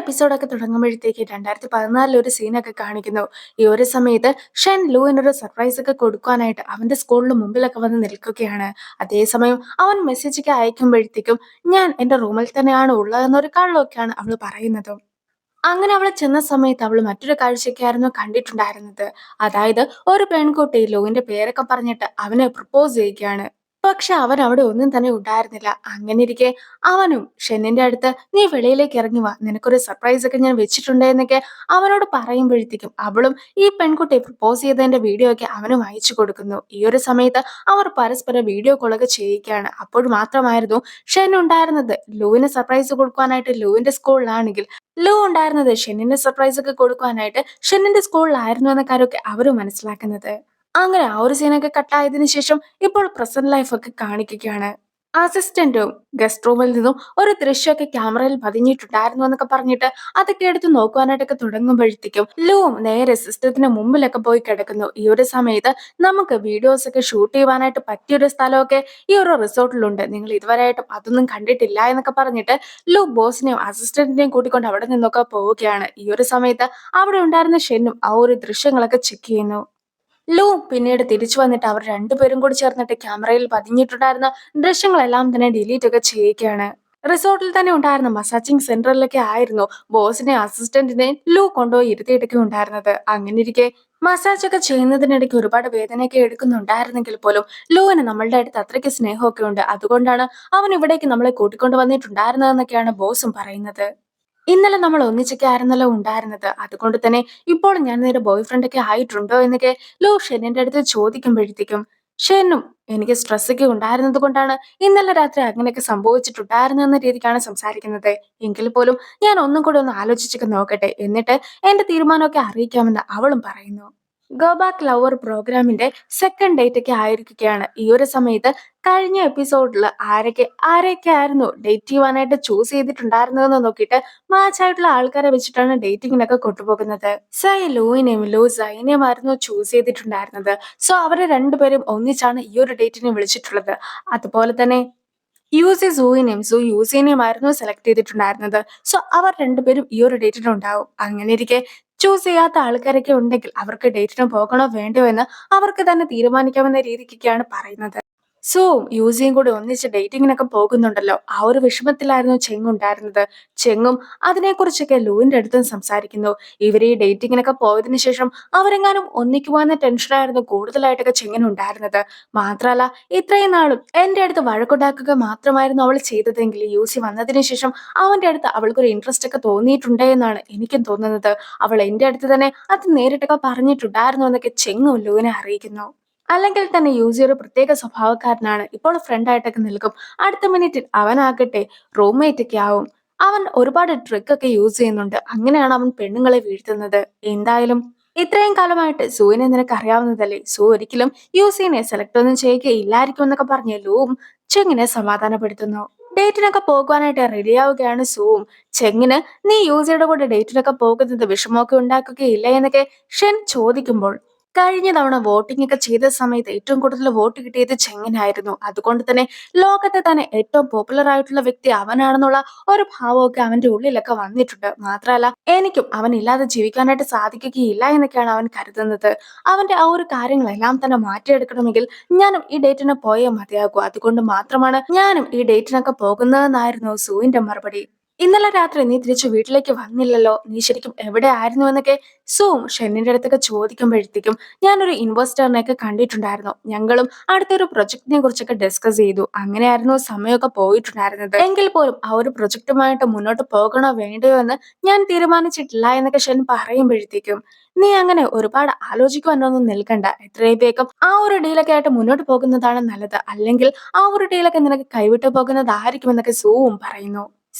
എപ്പിസോഡൊക്കെ തുടങ്ങുമ്പോഴത്തേക്ക് 2014 ഒരു സീനൊക്കെ കാണിക്കുന്നു. ഈ ഒരു സമയത്ത് ഷെൻ ലൂവിനൊരു സർപ്രൈസ് ഒക്കെ കൊടുക്കാനായിട്ട് അവന്റെ സ്കൂളിന് മുമ്പിലൊക്കെ വന്ന് നിൽക്കുകയാണ്. അതേസമയം അവൻ മെസ്സേജൊക്കെ അയക്കുമ്പോഴത്തേക്കും ഞാൻ എന്റെ റൂമിൽ തന്നെയാണ് ഉള്ളതെന്നൊരു കള്ളമൊക്കെയാണ് അവള് പറയുന്നത്. അങ്ങനെ അവള് ചെന്ന സമയത്ത് അവള് മറ്റൊരു കാഴ്ചയൊക്കെയായിരുന്നു കണ്ടിട്ടുണ്ടായിരുന്നത്. അതായത് ഒരു പെൺകുട്ടി ലൂവിന്റെ പേരൊക്കെ പറഞ്ഞിട്ട് അവനെ പ്രപ്പോസ് ചെയ്യുകയാണ്. പക്ഷെ അവൻ അവിടെ ഒന്നും തന്നെ ഉണ്ടായിരുന്നില്ല. അങ്ങനെ ഇരിക്കെ അവനും ഷെന്നിന്റെ അടുത്ത് നീ വെളിയിലേക്ക് ഇറങ്ങി വാ, നിനക്കൊരു സർപ്രൈസ് ഒക്കെ ഞാൻ വെച്ചിട്ടുണ്ട് എന്നൊക്കെ അവനോട് പറയുമ്പോഴത്തേക്കും അവളും ഈ പെൺകുട്ടി പ്രപ്പോസ് ചെയ്തതിന്റെ വീഡിയോ ഒക്കെ അവനും അയച്ചു കൊടുക്കുന്നു. ഈ ഒരു സമയത്ത് അവർ പരസ്പരം വീഡിയോ കോളൊക്കെ ചെയ്യുകയാണ്. അപ്പോൾ മാത്രമായിരുന്നു ഷെൻ ഉണ്ടായിരുന്നത് ലൂവിന് സർപ്രൈസ് കൊടുക്കാനായിട്ട് ലൂവിന്റെ സ്കൂളിലാണെങ്കിൽ ലൂ ഉണ്ടായിരുന്നത് ഷെന്നിന് സർപ്രൈസ് ഒക്കെ കൊടുക്കാനായിട്ട് ഷെന്നിന്റെ സ്കൂളിലായിരുന്നു എന്ന കാര്യമൊക്കെ അവരും മനസ്സിലാക്കുന്നത്. അങ്ങനെ ആ ഒരു സീനൊക്കെ കട്ടായതിനു ശേഷം ഇപ്പോൾ പ്രസന്റ് ലൈഫ് ഒക്കെ കാണിക്കുകയാണ്. അസിസ്റ്റന്റും ഗസ്റ്റ് റൂമിൽ നിന്നും ഒരു ദൃശ്യമൊക്കെ ക്യാമറയിൽ പതിഞ്ഞിട്ടുണ്ടായിരുന്നു എന്നൊക്കെ പറഞ്ഞിട്ട് അതൊക്കെ എടുത്ത് നോക്കുവാനായിട്ടൊക്കെ തുടങ്ങുമ്പോഴത്തേക്കും ലൂവും നേരെ സിസ്റ്റത്തിന് മുമ്പിലൊക്കെ പോയി കിടക്കുന്നു. ഈ ഒരു സമയത്ത് നമുക്ക് വീഡിയോസ് ഒക്കെ ഷൂട്ട് ചെയ്യുവാനായിട്ട് പറ്റിയൊരു സ്ഥലമൊക്കെ ഈ ഒരു റിസോർട്ടിലുണ്ട്, നിങ്ങൾ ഇതുവരെയായിട്ടും അതൊന്നും കണ്ടിട്ടില്ല എന്നൊക്കെ പറഞ്ഞിട്ട് ലൂ ബോസിനെയും അസിസ്റ്റന്റിനെയും കൂട്ടിക്കൊണ്ട് അവിടെ നിന്നൊക്കെ പോവുകയാണ്. ഈ ഒരു സമയത്ത് അവിടെ ഉണ്ടായിരുന്ന ഷെന്നും ആ ഒരു ദൃശ്യങ്ങളൊക്കെ ചെക്ക് ചെയ്യുന്നു. ലൂ പിന്നീട് തിരിച്ചു വന്നിട്ട് അവർ രണ്ടുപേരും കൂടി ചേർന്നിട്ട് ക്യാമറയിൽ പതിഞ്ഞിട്ടുണ്ടായിരുന്ന ദൃശ്യങ്ങളെല്ലാം തന്നെ ഡിലീറ്റ് ഒക്കെ ചെയ്യുകയാണ്. റിസോർട്ടിൽ തന്നെ ഉണ്ടായിരുന്ന മസാജിങ് സെന്ററിലൊക്കെ ആയിരുന്നു ബോസിനെ അസിസ്റ്റന്റിനെ ലൂ കൊണ്ടുപോയി ഇരുത്തിയിട്ടൊക്കെ ഉണ്ടായിരുന്നത്. അങ്ങനെ ഇരിക്കെ മസാജ് ഒക്കെ ചെയ്യുന്നതിനിടയ്ക്ക് ഒരുപാട് വേദനയൊക്കെ എടുക്കുന്നുണ്ടായിരുന്നെങ്കിൽ പോലും ലൂവിന് നമ്മളുടെ അടുത്ത് അത്രയ്ക്ക് സ്നേഹമൊക്കെ ഉണ്ട്, അതുകൊണ്ടാണ് അവൻ ഇവിടേക്ക് നമ്മളെ കൂട്ടിക്കൊണ്ട് വന്നിട്ടുണ്ടായിരുന്നതെന്നൊക്കെയാണ് ബോസും പറയുന്നത്. ഇന്നലെ നമ്മൾ ഒന്നിച്ചൊക്കെ ആയിരുന്നല്ലോ ഉണ്ടായിരുന്നത്, അതുകൊണ്ട് തന്നെ ഇപ്പോൾ ഞാൻ നിന്റെ ബോയ് ഫ്രണ്ട് ഒക്കെ ആയിട്ടുണ്ടോ എന്നൊക്കെ ലോ ഷെന്നിന്റെ അടുത്ത് ചോദിക്കുമ്പോഴത്തേക്കും ഷെന്നും എനിക്ക് സ്ട്രെസ് ഒക്കെ ഉണ്ടായിരുന്നത് കൊണ്ടാണ് ഇന്നലെ രാത്രി അങ്ങനെയൊക്കെ സംഭവിച്ചിട്ടുണ്ടായിരുന്നു എന്ന രീതിക്കാണ് സംസാരിക്കുന്നത്. എങ്കിൽ പോലും ഞാൻ ഒന്നും കൂടെ ഒന്ന് ആലോചിച്ചൊക്കെ നോക്കട്ടെ, എന്നിട്ട് എന്റെ തീരുമാനമൊക്കെ അറിയിക്കാമെന്ന് അവളും പറയുന്നു. ഗോ ബാക്ക് ലവർ പ്രോഗ്രാമിന്റെ സെക്കൻഡ് ഡേറ്റ് ഒക്കെ ആയിരിക്കുകയാണ്. ഈ ഒരു സമയത്ത് കഴിഞ്ഞ എപ്പിസോഡിൽ ആരൊക്കെ ആയിരുന്നു ഡേറ്റ് ചെയ്യുവാനായിട്ട് ചൂസ് ചെയ്തിട്ടുണ്ടായിരുന്നതെന്ന് നോക്കിയിട്ട് മാച്ച് ആയിട്ടുള്ള ആൾക്കാരെ വെച്ചിട്ടാണ് ഡേറ്റിങ്ങിനൊക്കെ കൊണ്ടുപോകുന്നത്. ലൂയിനെയും ലൂ സൈനെയും ആയിരുന്നു ചൂസ് ചെയ്തിട്ടുണ്ടായിരുന്നത്. സോ അവരെ രണ്ടുപേരും ഒന്നിച്ചാണ് ഈ ഒരു ഡേറ്റിനെ വിളിച്ചിട്ടുള്ളത്. അതുപോലെ തന്നെ യൂസി സൂയിനെയും യൂസിനെയും ആയിരുന്നു സെലക്ട് ചെയ്തിട്ടുണ്ടായിരുന്നത്. സോ അവർ രണ്ടുപേരും ഈ ഒരു ഡേറ്റിന് ഉണ്ടാവും. അങ്ങനെ ഇരിക്കെ ചൂസ് ചെയ്യാത്ത ആൾക്കാരൊക്കെ ഉണ്ടെങ്കിൽ അവർക്ക് ഡേറ്റിന് പോകണോ വേണ്ടയോ എന്ന് അവർക്ക് തന്നെ തീരുമാനിക്കാമെന്ന രീതിക്കൊക്കെയാണ് പറയുന്നത്. യൂസിയും കൂടി ഒന്നിച്ച് ഡേറ്റിങ്ങിനൊക്കെ പോകുന്നുണ്ടല്ലോ, ആ ഒരു വിഷമത്തിലായിരുന്നു ചെങ് ഉണ്ടായിരുന്നത്. ചെങ്ങും അതിനെക്കുറിച്ചൊക്കെ ലൂവിന്റെ അടുത്തും സംസാരിക്കുന്നു. ഇവർ ഈ ഡേറ്റിങ്ങിനൊക്കെ പോയതിനു ശേഷം അവരെങ്ങാനും ഒന്നിക്കുവാന്ന ടെൻഷനായിരുന്നു കൂടുതലായിട്ടൊക്കെ ചെങ്ങിനുണ്ടായിരുന്നത്. മാത്രല്ല ഇത്രയും നാളും എന്റെ അടുത്ത് വഴക്കുണ്ടാക്കുക മാത്രമായിരുന്നു അവൾ ചെയ്തതെങ്കിൽ യൂസി വന്നതിന് ശേഷം അവന്റെ അടുത്ത് അവൾക്കൊരു ഇൻട്രസ്റ്റ് ഒക്കെ തോന്നിയിട്ടുണ്ട് എന്നാണ് എനിക്കും തോന്നുന്നത്. അവൾ എന്റെ അടുത്ത് തന്നെ അത് നേരിട്ടൊക്കെ പറഞ്ഞിട്ടുണ്ടായിരുന്നു എന്നൊക്കെ ചെങ്ങും ലൂവിനെ അറിയിക്കുന്നു. അല്ലെങ്കിൽ തന്നെ യൂസി ഒരു പ്രത്യേക സ്വഭാവക്കാരനാണ്. ഇപ്പോൾ ഫ്രണ്ടായിട്ടൊക്കെ നിൽക്കും, അടുത്ത മിനിറ്റിൽ അവനാകട്ടെ റൂംമേറ്റ് ഒക്കെ ആവും. അവൻ ഒരുപാട് ട്രിക്ക് ഒക്കെ യൂസ് ചെയ്യുന്നുണ്ട്, അങ്ങനെയാണ് അവൻ പെണ്ണുങ്ങളെ വീഴ്ത്തുന്നത്. എന്തായാലും ഇത്രയും കാലമായിട്ട് സൂവിനെ നിനക്ക് അറിയാവുന്നതല്ലേ, സൂ ഒരിക്കലും യൂസിനെ സെലക്ട് ഒന്നും ചെയ്യുകയില്ലായിരിക്കും എന്നൊക്കെ പറഞ്ഞ് ലൂവും ചെങ്ങിനെ സമാധാനപ്പെടുത്തുന്നു. ഡേറ്റിനൊക്കെ പോകുവാനായിട്ട് റെഡിയാവുകയാണ് സൂവും. ചെങ്ങിന് നീ യൂസിയുടെ കൂടെ ഡേറ്റിനൊക്കെ പോകുന്നത് വിഷമമൊക്കെ ഉണ്ടാക്കുകയില്ല എന്നൊക്കെ ഷെൻ ചോദിക്കുമ്പോൾ കഴിഞ്ഞ തവണ വോട്ടിംഗ് ഒക്കെ ചെയ്ത സമയത്ത് ഏറ്റവും കൂടുതൽ വോട്ട് കിട്ടിയത് ചെങ്ങിനായിരുന്നു. അതുകൊണ്ട് തന്നെ ലോകത്തെ തന്നെ ഏറ്റവും പോപ്പുലർ ആയിട്ടുള്ള വ്യക്തി അവനാണെന്നുള്ള ഒരു ഭാവമൊക്കെ അവന്റെ ഉള്ളിലൊക്കെ വന്നിട്ടുണ്ട്. മാത്രമല്ല എനിക്കും അവൻ ഇല്ലാതെ ജീവിക്കാനായിട്ട് സാധിക്കുകയില്ല എന്നൊക്കെയാണ് അവൻ കരുതുന്നത്. അവന്റെ ആ ഒരു കാര്യങ്ങളെല്ലാം തന്നെ മാറ്റിയെടുക്കണമെങ്കിൽ ഞാനും ഈ ഡേറ്റിന് പോയേ മതിയാകൂ, അതുകൊണ്ട് മാത്രമാണ് ഞാനും ഈ ഡേറ്റിനൊക്കെ പോകുന്നതെന്നായിരുന്നു സൂവിന്റെ മറുപടി. ഇന്നലെ രാത്രി നീ തിരിച്ചു വീട്ടിലേക്ക് വന്നില്ലല്ലോ, നീ ശരിക്കും എവിടെ ആയിരുന്നു എന്നൊക്കെ സൂം ഷെന്നിന്റെ അടുത്തൊക്കെ ചോദിക്കുമ്പോഴത്തേക്കും ഞാനൊരു ഇൻവെസ്റ്ററിനെയൊക്കെ കണ്ടിട്ടുണ്ടായിരുന്നു, ഞങ്ങളും അടുത്തൊരു പ്രൊജക്ടിനെ കുറിച്ചൊക്കെ ഡിസ്കസ് ചെയ്തു, അങ്ങനെയായിരുന്നു സമയമൊക്കെ പോയിട്ടുണ്ടായിരുന്നത്. എങ്കിൽ പോലും ആ ഒരു പ്രൊജക്ടുമായിട്ട് മുന്നോട്ട് പോകണോ വേണ്ടയോ എന്ന് ഞാൻ തീരുമാനിച്ചിട്ടില്ല എന്നൊക്കെ ഷെൻ പറയുമ്പോഴത്തേക്കും നീ അങ്ങനെ ഒരുപാട് ആലോചിക്കുവാനൊന്നും നിൽക്കണ്ട, എത്രയും വേഗം ആ ഒരു ഡീലൊക്കെ ആയിട്ട് മുന്നോട്ട് പോകുന്നതാണ് നല്ലത്, അല്ലെങ്കിൽ ആ ഒരു ഡീലൊക്കെ നിനക്ക് കൈവിട്ടു പോകുന്നതായിരിക്കും എന്നൊക്കെ സൂവും പറയുന്നു.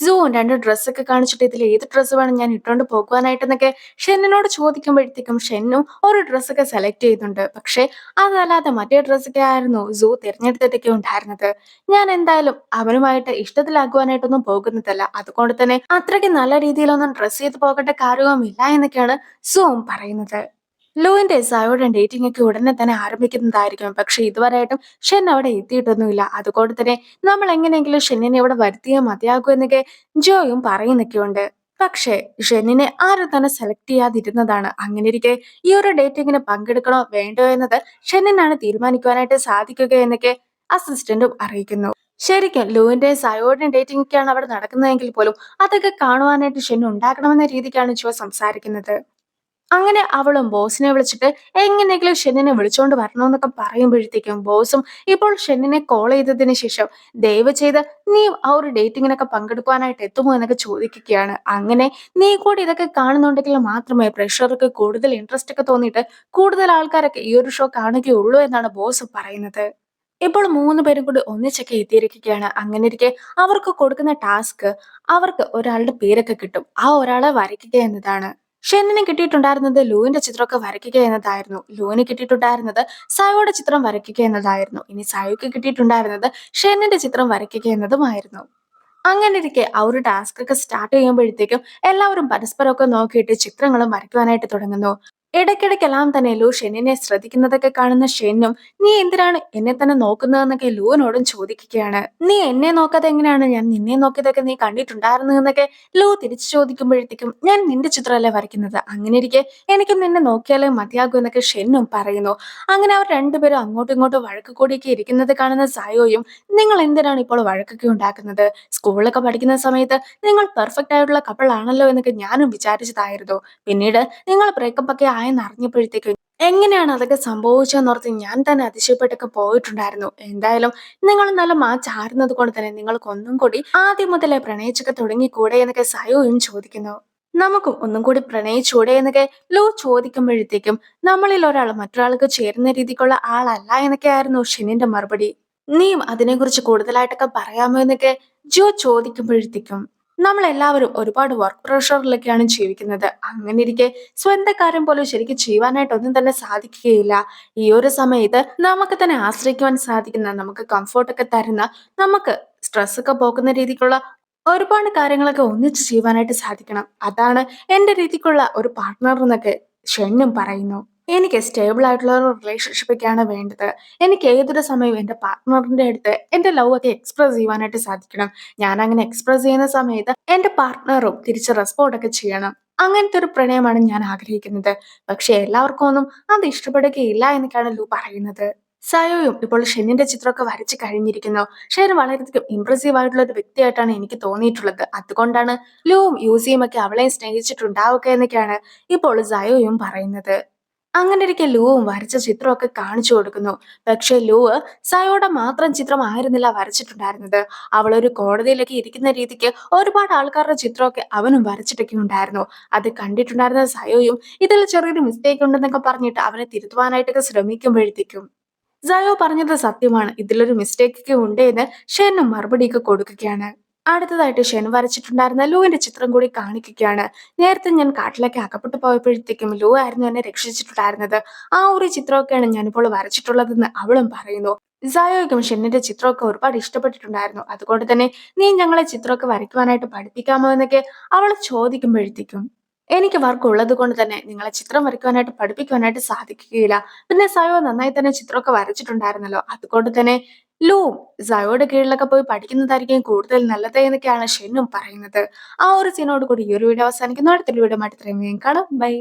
രണ്ട് ഡ്രസ്സൊക്കെ കാണിച്ചിട്ട് ഇതിൽ ഏത് ഡ്രസ്സ് വേണം ഞാൻ ഇട്ടുകൊണ്ട് പോകുവാനായിട്ടെന്നൊക്കെ ഷെന്നിനോട് ചോദിക്കുമ്പോഴത്തേക്കും ഷെന്നും ഒരു ഡ്രസ്സൊക്കെ സെലക്ട് ചെയ്യുന്നുണ്ട്. പക്ഷെ അതല്ലാതെ മറ്റേ ഡ്രസ്സൊക്കെ ആയിരുന്നു തിരഞ്ഞെടുത്തിട്ടൊക്കെ ഉണ്ടായിരുന്നത്. ഞാൻ എന്തായാലും അവനുമായിട്ട് ഇഷ്ടത്തിലാക്കുവാനായിട്ടൊന്നും പോകുന്നതല്ല, അതുകൊണ്ട് തന്നെ അത്രയ്ക്ക് നല്ല രീതിയിലൊന്നും ഡ്രസ്സ് ചെയ്ത് പോകേണ്ട കാര്യവുമില്ല എന്നൊക്കെയാണ് സൂം പറയുന്നത്. ലൂവിന്റെ സായോടെ ഡേറ്റിംഗ് ഒക്കെ ഉടനെ തന്നെ ആരംഭിക്കുന്നതായിരിക്കും. പക്ഷെ ഇതുവരെയായിട്ടും ഷെൻ അവിടെ എത്തിയിട്ടൊന്നുമില്ല, അതുകൊണ്ട് തന്നെ നമ്മൾ എങ്ങനെയെങ്കിലും ഷെന്നിനെ ഇവിടെ വരുത്തിയേ മതിയാകൂ എന്നൊക്കെ ജോയും പറയുന്നൊക്കെയുണ്ട്. പക്ഷേ ഷെന്നിനെ ആരും തന്നെ സെലക്ട് ചെയ്യാതിരുന്നതാണ്. അങ്ങനെയിരിക്കെ ഈ ഒരു ഡേറ്റിങ്ങിന് പങ്കെടുക്കണോ വേണ്ടോ എന്നത് ഷെന്നിനാണ് തീരുമാനിക്കുവാനായിട്ട് സാധിക്കുക എന്നൊക്കെ അസിസ്റ്റന്റും അറിയിക്കുന്നു. ശരിക്കും ലൂവിന്റെ സയോഡിന്റെ ഡേറ്റിംഗ് ഒക്കെയാണ് അവിടെ നടക്കുന്നതെങ്കിൽ പോലും അതൊക്കെ കാണുവാനായിട്ട് ഷെൻ ഉണ്ടാകണമെന്ന രീതിക്കാണ് ജോ സംസാരിക്കുന്നത്. അങ്ങനെ അവളും ബോസിനെ വിളിച്ചിട്ട് എങ്ങനെയെങ്കിലും ഷെന്നിനെ വിളിച്ചോണ്ട് വരണമെന്നൊക്കെ പറയുമ്പോഴത്തേക്കും ബോസും ഇപ്പോൾ ഷെന്നിനെ കോൾ ചെയ്തതിന് ശേഷം ദയവ് ചെയ്ത് നീ ആ ഒരു ഡേറ്റിങ്ങിനൊക്കെ പങ്കെടുക്കുവാനായിട്ട് എത്തുമോ എന്നൊക്കെ ചോദിക്കുകയാണ്. അങ്ങനെ നീ കൂടി ഇതൊക്കെ കാണുന്നുണ്ടെങ്കിൽ മാത്രമേ പ്രേക്ഷകർക്ക് കൂടുതൽ ഇൻട്രസ്റ്റ് ഒക്കെ തോന്നിയിട്ട് കൂടുതൽ ആൾക്കാരൊക്കെ ഈ ഒരു ഷോ കാണുകയുള്ളൂ എന്നാണ് ബോസ് പറയുന്നത്. ഇപ്പോൾ 3 പേരും കൂടി ഒന്നിച്ചൊക്കെ എത്തിയിരിക്കുകയാണ്. അങ്ങനെയിരിക്കെ അവർക്ക് കൊടുക്കുന്ന ടാസ്ക് അവർക്ക് ഒരാളുടെ പേരൊക്കെ കിട്ടും. ആ ഒരാളെ വരയ്ക്കുക എന്നതാണ്. ഷെന്നിന് കിട്ടിയിട്ടുണ്ടായിരുന്നത് ലൂവിന്റെ ചിത്രമൊക്കെ വരയ്ക്കുക എന്നതായിരുന്നു. ലൂവിന് കിട്ടിയിട്ടുണ്ടായിരുന്നത് സയോയുടെ ചിത്രം വരയ്ക്കുക എന്നതായിരുന്നു. ഇനി സയോയ്ക്ക് കിട്ടിയിട്ടുണ്ടായിരുന്നത് ഷെന്നിന്റെ ചിത്രം വരയ്ക്കുക എന്നതുമായിരുന്നു. അങ്ങനെയിരിക്കെ ആ ഒരു ടാസ്ക് ഒക്കെ സ്റ്റാർട്ട് ചെയ്യുമ്പോഴത്തേക്കും എല്ലാവരും പരസ്പരമൊക്കെ നോക്കിയിട്ട് ചിത്രങ്ങളും വരയ്ക്കുവാനായിട്ട് തുടങ്ങുന്നു. ഇടയ്ക്കിടയ്ക്കെല്ലാം തന്നെ ലൂ ഷെന്നിനെ ശ്രദ്ധിക്കുന്നതൊക്കെ കാണുന്ന ഷെന്നും നീ എന്തിനാണ് എന്നെ തന്നെ നോക്കുന്നതെന്നൊക്കെ ലൂവിനോടും ചോദിക്കുകയാണ്. നീ എന്നെ നോക്കാതെ എങ്ങനെയാണ് ഞാൻ നിന്നെ നോക്കിയതൊക്കെ നീ കണ്ടിട്ടുണ്ടായിരുന്നു എന്നൊക്കെ ലൂ തിരിച്ചു ചോദിക്കുമ്പോഴത്തേക്കും ഞാൻ നിന്റെ ചിത്രമല്ലേ വരയ്ക്കുന്നത്, അങ്ങനെ ഇരിക്കെ എനിക്കും നിന്നെ നോക്കിയാലേ മതിയാകൂ എന്നൊക്കെ ഷെന്നും പറയുന്നു. അങ്ങനെ അവർ രണ്ടുപേരും അങ്ങോട്ടും ഇങ്ങോട്ടും വഴക്ക് കൂടിയൊക്കെ ഇരിക്കുന്നത് കാണുന്ന സായോയും നിങ്ങൾ എന്തിനാണ് ഇപ്പോൾ വഴക്കൊക്കെ ഉണ്ടാക്കുന്നത്, സ്കൂളിലൊക്കെ പഠിക്കുന്ന സമയത്ത് നിങ്ങൾ പെർഫെക്റ്റ് ആയിട്ടുള്ള കപ്പിൾ ആണല്ലോ എന്നൊക്കെ ഞാനും വിചാരിച്ചതായിരുന്നു. പിന്നീട് നിങ്ങൾ ബ്രേക്കപ്പ് ഒക്കെ ആയെന്ന് അറിഞ്ഞപ്പോഴത്തേക്കും എങ്ങനെയാണ് അതൊക്കെ സംഭവിച്ചതെന്നോർത്ത് ഞാൻ തന്നെ അതിശയപ്പെട്ടൊക്കെ പോയിട്ടുണ്ടായിരുന്നു. എന്തായാലും നിങ്ങൾ നല്ല മാച്ച് ആരുന്നത് കൊണ്ട് തന്നെ നിങ്ങൾക്ക് ഒന്നും കൂടി ആദ്യം മുതലേ പ്രണയിച്ചൊക്കെ തുടങ്ങിക്കൂടെ എന്നൊക്കെ സയോയും ചോദിക്കുന്നു. നമുക്കും ഒന്നും കൂടി പ്രണയിച്ചൂടെ എന്നൊക്കെ ലോ ചോദിക്കുമ്പോഴത്തേക്കും നമ്മളിൽ ഒരാൾ മറ്റൊരാൾക്ക് ചേരുന്ന രീതിക്കുള്ള ആളല്ല എന്നൊക്കെയായിരുന്നു ഷിനിന്റെ മറുപടി. നീയും അതിനെക്കുറിച്ച് കൂടുതലായിട്ടൊക്കെ പറയാമോ എന്നൊക്കെ ജോ ചോദിക്കുമ്പോഴത്തേക്കും നമ്മളെല്ലാവരും ഒരുപാട് വർക്ക് പ്രഷറിലൊക്കെയാണ് ജീവിക്കുന്നത്. അങ്ങനെ ഇരിക്കെ സ്വന്തം കാര്യം പോലും ശരിക്കും ചെയ്യുവാനായിട്ട് ഒന്നും തന്നെ സാധിക്കുകയില്ല. ഈ ഒരു സമയത്ത് നമുക്ക് തന്നെ ആശ്രയിക്കുവാൻ സാധിക്കുന്ന, നമുക്ക് കംഫോർട്ടൊക്കെ തരുന്ന, നമുക്ക് സ്ട്രെസ് ഒക്കെ പോക്കുന്ന രീതിക്കുള്ള ഒരുപാട് കാര്യങ്ങളൊക്കെ ഒന്നിച്ച് ചെയ്യുവാനായിട്ട് സാധിക്കണം. അതാണ് എന്റെ രീതിക്കുള്ള ഒരു പാർട്ട്ണർ എന്നൊക്കെ ഷെന്നും പറയുന്നു. എനിക്ക് സ്റ്റേബിൾ ആയിട്ടുള്ള ഒരു റിലേഷൻഷിപ്പ് ഒക്കെയാണ് വേണ്ടത്. എനിക്ക് ഏതൊരു സമയവും എന്റെ പാർട്ട്ണറിന്റെ അടുത്ത് എന്റെ ലവ് ഒക്കെ എക്സ്പ്രസ് ചെയ്യുവാനായിട്ട് സാധിക്കണം. ഞാൻ അങ്ങനെ എക്സ്പ്രസ് ചെയ്യുന്ന സമയത്ത് എന്റെ പാർട്ട്ണറും തിരിച്ച് റെസ്പോണ്ട് ഒക്കെ ചെയ്യണം. അങ്ങനത്തെ ഒരു പ്രണയമാണ് ഞാൻ ആഗ്രഹിക്കുന്നത്. പക്ഷെ എല്ലാവർക്കും ഒന്നും അത് ഇഷ്ടപ്പെടുകയില്ല എന്നൊക്കെയാണ് ലു പറയുന്നത്. സയോയും ഇപ്പോൾ ഷെന്നിന്റെ ചിത്രമൊക്കെ വരച്ചു കഴിഞ്ഞിരിക്കുന്നു. ഷെൻ വളരെയധികം ഇംപ്രസീവ് ആയിട്ടുള്ള ഒരു വ്യക്തിയായിട്ടാണ് എനിക്ക് തോന്നിയിട്ടുള്ളത്. അതുകൊണ്ടാണ് ലുവും യൂസിയും ഒക്കെ അവളെയും സ്നേഹിച്ചിട്ടുണ്ടാവുക എന്നൊക്കെയാണ് ഇപ്പോൾ സയോയും പറയുന്നത്. അങ്ങനെ ഒരിക്കൽ ലൂവും വരച്ച ചിത്രമൊക്കെ കാണിച്ചു കൊടുക്കുന്നു. പക്ഷെ ലൂവ് സയോയുടെ മാത്രം ചിത്രമായിരുന്നില്ല വരച്ചിട്ടുണ്ടായിരുന്നത്. അവളൊരു കോടതിയിലൊക്കെ ഇരിക്കുന്ന രീതിക്ക് ഒരുപാട് ആൾക്കാരുടെ ചിത്രമൊക്കെ അവനും വരച്ചിട്ടൊക്കെ ഉണ്ടായിരുന്നു. അത് കണ്ടിട്ടുണ്ടായിരുന്ന സയോയും ഇതിൽ ചെറിയൊരു മിസ്റ്റേക്ക് ഉണ്ടെന്നൊക്കെ പറഞ്ഞിട്ട് അവനെ തിരുത്തുവാനായിട്ടൊക്കെ ശ്രമിക്കുമ്പോഴത്തേക്കും സയോ പറഞ്ഞത് സത്യമാണ്, ഇതിലൊരു മിസ്റ്റേക്ക് ഒക്കെ ഉണ്ട് എന്ന് ഷെന്നും മറുപടിയൊക്കെ കൊടുക്കുകയാണ്. അടുത്തതായിട്ട് ഷെൻ വരച്ചിട്ടുണ്ടായിരുന്ന ലൂവിന്റെ ചിത്രം കൂടി കാണിക്കുകയാണ്. നേരത്തെ ഞാൻ കാട്ടിലേക്ക് അകപ്പെട്ടു പോയപ്പോഴത്തേക്കും ലൂ ആയിരുന്നു എന്നെ രക്ഷിച്ചിട്ടുണ്ടായിരുന്നത്. ആ ഒരു ചിത്രമൊക്കെയാണ് ഞാനിപ്പോൾ വരച്ചിട്ടുള്ളതെന്ന് അവളും പറയുന്നു. സയോയ്ക്കും ഷെന്നിന്റെ ചിത്രമൊക്കെ ഒരുപാട് ഇഷ്ടപ്പെട്ടിട്ടുണ്ടായിരുന്നു. അതുകൊണ്ട് തന്നെ നീ ഞങ്ങളെ ചിത്രമൊക്കെ വരയ്ക്കുവാനായിട്ട് പഠിപ്പിക്കാമോ എന്നൊക്കെ അവൾ ചോദിക്കുമ്പോഴത്തേക്കും എനിക്ക് വർക്ക് ഉള്ളത് കൊണ്ട് തന്നെ നിങ്ങളെ ചിത്രം വരയ്ക്കുവാനായിട്ട് പഠിപ്പിക്കുവാനായിട്ട് സാധിക്കുകയില്ല. പിന്നെ സയോ നന്നായി തന്നെ ചിത്രമൊക്കെ വരച്ചിട്ടുണ്ടായിരുന്നല്ലോ, അതുകൊണ്ട് തന്നെ ലൂ സയോയുടെ കീഴിലൊക്കെ പോയി പഠിക്കുന്നതായിരിക്കും കൂടുതൽ നല്ലത് എന്നൊക്കെയാണ് ഷെന്നും പറയുന്നത്. ആ ഒരു സീനോട് കൂടി ഈ ഒരു വീഡിയോ അവസാനിക്കുന്നു. അടുത്തൊരു വീഡിയോ ആയിട്ട് ഇത്രയും വേഗം കാണാം. ബൈ.